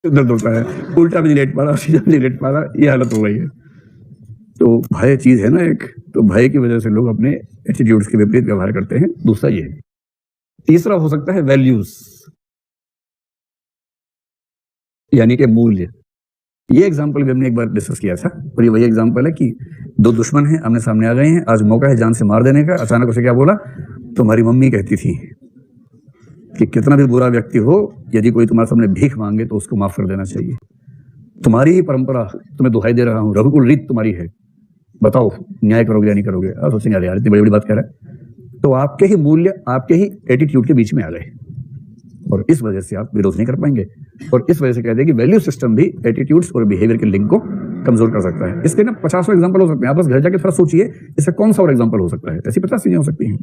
दर्द होता है, उल्टा भी नहीं लेट पा रहा, सीधा भी नहीं लेट पा रहा, ये हालत हो गई है। तो भय चीज है ना एक, तो भय की वजह से लोग अपने एटीट्यूड्स के विपरीत व्यवहार करते हैं। दूसरा ये है। तीसरा हो सकता है वैल्यूज, यानी कि मूल्य। ये एग्जाम्पल भी हमने एक बार डिस्कस किया था, और ये वही एग्जाम्पल है कि दो दुश्मन हैं, आमने सामने आ गए हैं, आज मौका है जान से मार देने का। अचानक उसे क्या बोला? तुम्हारी मम्मी कहती थी कि कितना भी बुरा व्यक्ति हो, यदि कोई तुम्हारे सामने भीख मांगे तो उसको माफ कर देना चाहिए। तुम्हारी ही परंपरा, तुम्हें दुहाई दे रहा हूं, रघुकुल रीत तुम्हारी है, बताओ न्याय करोगे या नहीं करोगे? आप सोचेंगे अरे यार इतनी बड़ी बड़ी बात कह रहा है। तो आपके ही मूल्य, आपके ही एटीट्यूड के बीच में आ गए, और इस वजह से आप विरोध नहीं कर पाएंगे। और इस वजह से कहते हैं कि वैल्यू सिस्टम भी एटीट्यूड्स और बिहेवियर के लिंक को कमजोर कर सकता है। इसके ना 50 एग्जाम्पल हो सकते हैं, आप बस घर जाके थोड़ा सोचिए इसका कौन सा और एग्जाम्पल हो सकता है। ऐसी 50 चीजें हो सकती हैं।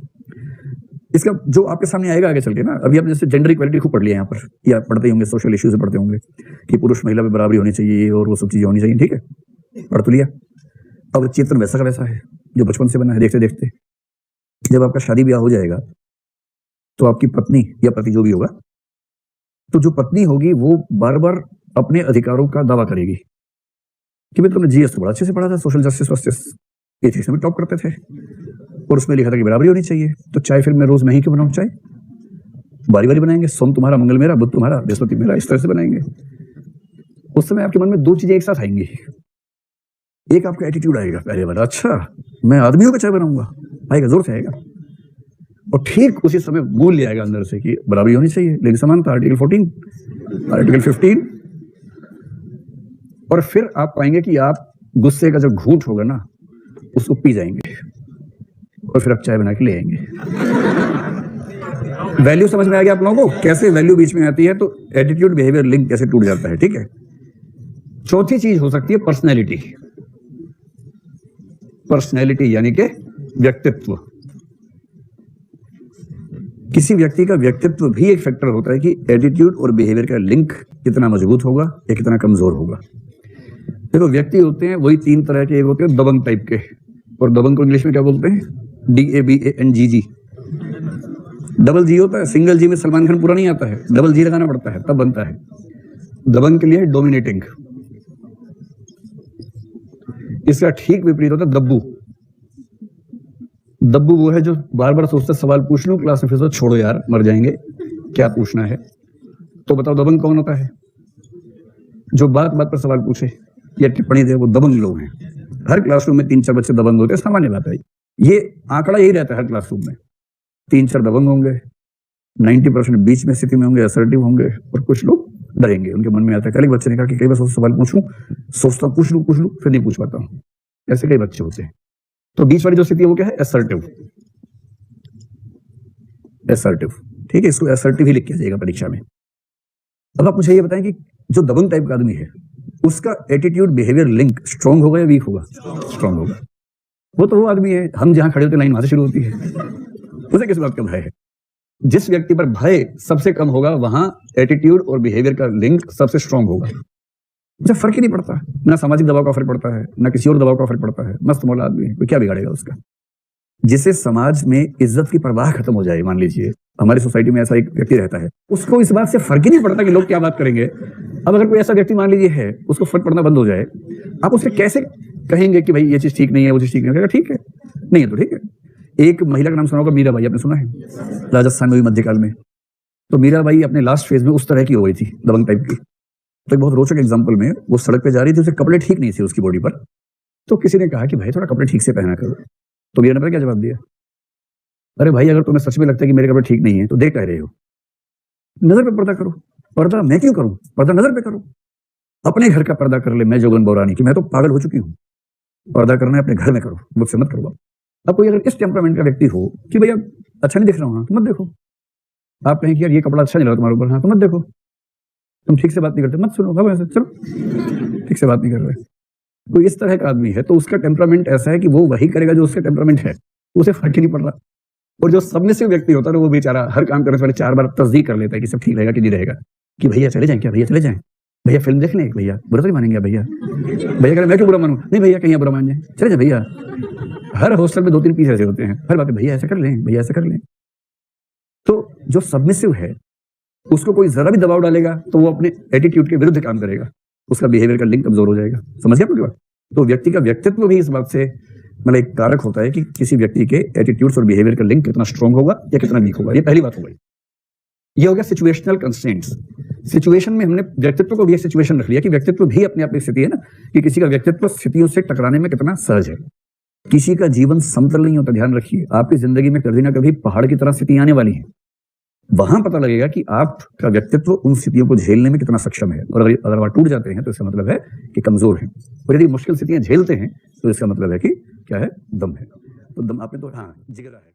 इसका जो आपके सामने आएगा आगे चल के ना, अभी आप जैसे जेंडर इक्वालिटी खूब पढ़ लिया यहाँ पर, या पढ़ते होंगे, सोशल इश्यूज पढ़ते होंगे कि पुरुष महिला में बराबरी होनी चाहिए और वो सब चीजें होनी चाहिए, ठीक है, पढ़ तो लिया। अब चेतन वैसा का वैसा है जो बचपन से बना है। देखते देखते जब आपका शादी ब्याह हो जाएगा तो आपकी पत्नी या पति जो भी होगा, तो जो पत्नी होगी वो बार बार अपने अधिकारों का दावा करेगी कि भाई तुमने जीएस तो बड़ा अच्छे से पढ़ा था, सोशल जस्टिस वस्टिस एथिक्स में टॉप करते थे, और उसमें लिखा था कि बराबरी होनी चाहिए, तो चाय फिर मैं रोज मैं ही क्यों बनाऊं? चाय बारी बारी बनाएंगे, सोम तुम्हारा, मंगल मेरा, बुध तुम्हारा, बृहस्पति मेरा, इस तरह से बनाएंगे। उस समय आपके मन में दो चीजें एक साथ आएंगी। एक आपका एटीट्यूड आएगा पहले वाला, अच्छा मैं आदमियों का चाय बनाऊंगा, आएगा, जोर से आएगा। और ठीक उसी समय मूल्य आएगा अंदर से कि बराबरी होनी चाहिए, लेकिन समानता, आर्टिकल 14, आर्टिकल 15। और फिर आप पाएंगे कि आप गुस्से का जो घूंट होगा ना, उसको पी जाएंगे, और फिर आप चाय बना के ले आएंगे। वैल्यू समझ में आ गया आप लोगों को? कैसे वैल्यू बीच में आती है, तो एटीट्यूड बिहेवियर लिंक कैसे टूट जाता है, ठीक है। चौथी चीज हो सकती है पर्सनैलिटी। पर्सनैलिटी यानी कि व्यक्तित्व। किसी व्यक्ति का व्यक्तित्व भी एक फैक्टर होता है कि एटीट्यूड और बिहेवियर का लिंक कितना मजबूत होगा या कितना कमजोर होगा। देखो व्यक्ति होते हैं वही तीन तरह के, एक होते हैं दबंग टाइप के, और दबंग को इंग्लिश में क्या बोलते हैं? DABANGG। डबल जी होता है, सिंगल जी में सलमान खान पूरा नहीं आता है, डबल जी लगाना पड़ता है तब बनता है। दबंग के लिए डोमिनेटिंग। इसका ठीक विपरीत होता है दब्बू। दब्बू वो है जो बार बार सोचता है सवाल पूछ लूं क्लास में, फिर छोड़ो यार मर जाएंगे, क्या पूछना है। तो बताओ दबंग कौन होता है? जो बात बात पर सवाल पूछे या टिप्पणी दे, वो दबंग लोग हैं। हर क्लासरूम में 3-4 बच्चे दबंग होते हैं, सामान्य बात है। ये आंकड़ा यही रहता है हर क्लासरूम में, 3-4 दबंग होंगे, 90% बीच में स्थिति में होंगे, असर्टिव होंगे, और कुछ लोग डरेंगे। उनके मन में आता है, कल एक बच्चे ने कहा कि कई बार सवाल पूछूं, सोचता हूं पूछ लूं फिर नहीं पूछ पाता हूं। ऐसे कई बच्चे होते हैं। तो बीच वाली जो स्थिति है वो क्या है? असर्टिव। असर्टिव, ठीक है, इसको असर्टिव ही लिख के जाएगा परीक्षा में। अब आप मुझे ये बताएं कि जो दबंग टाइप का आदमी है उसका एटीट्यूड बिहेवियर लिंक स्ट्रांग होगा या वीक होगा? स्ट्रांग होगा। वो तो वो आदमी है, हम जहां खड़े होते लाइन वहां से शुरू होती है, उसे किस बात का भय है? जिस व्यक्ति पर भय सबसे कम होगा वहां एटीट्यूड और बिहेवियर का लिंक सबसे स्ट्रांग होगा। मुझे फर्क ही नहीं पड़ता, ना सामाजिक दबाव का फर्क पड़ता है, ना किसी और दबाव का फर्क पड़ता है, मस्त मौला आदमी है, कोई क्या बिगाड़ेगा उसका। जिसे समाज में इज्जत की परवाह खत्म हो जाए, मान लीजिए हमारी सोसाइटी में ऐसा एक व्यक्ति रहता है, उसको इस बात से फर्क ही नहीं पड़ता कि लोग क्या बात करेंगे। अब अगर कोई ऐसा व्यक्ति मान लीजिए है, उसको फर्क पड़ना बंद हो जाए, आप उससे कैसे कहेंगे कि भाई ये चीज ठीक नहीं है, वो चीज ठीक नहीं है? ठीक है, नहीं है तो ठीक है। एक महिला का नाम सुना होगा, मीराबाई, आपने सुना है? राजस्थान में भी मध्यकाल में। तो मीराबाई अपने लास्ट फेज में उस तरह की हो गई थी, दबंग टाइप की। तो एक बहुत रोचक एग्जाम्पल में, वो सड़क पे जा रही थी, उसके कपड़े ठीक नहीं थे उसकी बॉडी पर, तो किसी ने कहा कि भाई थोड़ा कपड़े ठीक से पहना करो। तो मीरा ने क्या जवाब दिया? अरे भाई अगर तुम्हें सच में लगता है कि मेरे कपड़े ठीक नहीं है तो देख कह रहे हो, नजर पे पर्दा करो। पर्दा मैं क्यों करूं? पर्दा नजर पे करो, अपने घर का पर्दा कर ले। मैं जोगन बोरानी कि मैं तो पागल हो चुकी हूँ, पर्दा करना है अपने घर में करो, मुझसे मत करवाओ। अब कोई अगर इस टेम्परामेंट का व्यक्ति हो कि भैया अच्छा नहीं दिख रहा हूं, तो मत देखो। आप कहें कि यार ये कपड़ा अच्छा नहीं लगा तुम्हारे ऊपर, हाँ तो मत देखो। तुम ठीक से बात नहीं करते, मत सुनो, भागो ऐसे, चलो, ठीक से बात नहीं कर रहे। कोई इस तरह का आदमी है तो उसका टेम्परामेंट ऐसा है कि वो वही करेगा जो उसका टेम्परामेंट है, उसे फर्क ही नहीं पड़ रहा। और जो सबमिसिव व्यक्ति होता है वो बेचारा हर काम करने से पहले 4 बार तस्दीक कर लेता है कि सब ठीक रहेगा कि नहीं रहेगा, कि भैया चले जाएं क्या, भैया चले जाएं, भैया फिल्म देख लें, भैया बुरा तो नहीं मानेंगे, भैया भैया कह मैं क्यों बुरा मानूं, नहीं भैया कहीं बुरा मान जाए, चले जाए भैया। हर हॉस्टल में 2-3 पीस ऐसे होते हैं, हर बात भैया ऐसा कर लें, भैया ऐसा कर लें। तो जो सबमिसिव है उसको कोई जरा भी दबाव डालेगा तो वो अपने एटीट्यूड के विरुद्ध काम करेगा, उसका बिहेवियर का लिंक कमजोर हो जाएगा। समझ गया पूरी बात? तो व्यक्ति का व्यक्तित्व भी इस बात से मतलब एक कारक होता है कि किसी व्यक्ति के एटीट्यूड्स और बिहेवियर का लिंक कितना स्ट्रांग होगा या कितना वीक होगा। ये पहली बात हो गई। ये हो गया सिचुएशनल कंस्ट्रेंट्स। सिचुएशन में हमने व्यक्तित्व को भी एक सिचुएशन रख लिया कि व्यक्तित्व भी अपने आप में स्थिति है ना, कि किसी का व्यक्तित्व स्थितियों से टकराने में कितना सहज है। किसी का जीवन समतल नहीं होता। ध्यान रखिए, आपकी जिंदगी में कभी ना कभी पहाड़ की तरह स्थिति आने वाली है। वहां पता लगेगा कि आपका व्यक्तित्व उन स्थितियों को झेलने में कितना सक्षम है। और अगर वह टूट जाते हैं तो इसका मतलब है कि कमजोर है। और यदि मुश्किल स्थितियां झेलते हैं तो इसका मतलब है कि क्या है, दम है। तो दम आपने तो हाँ जिगरा है।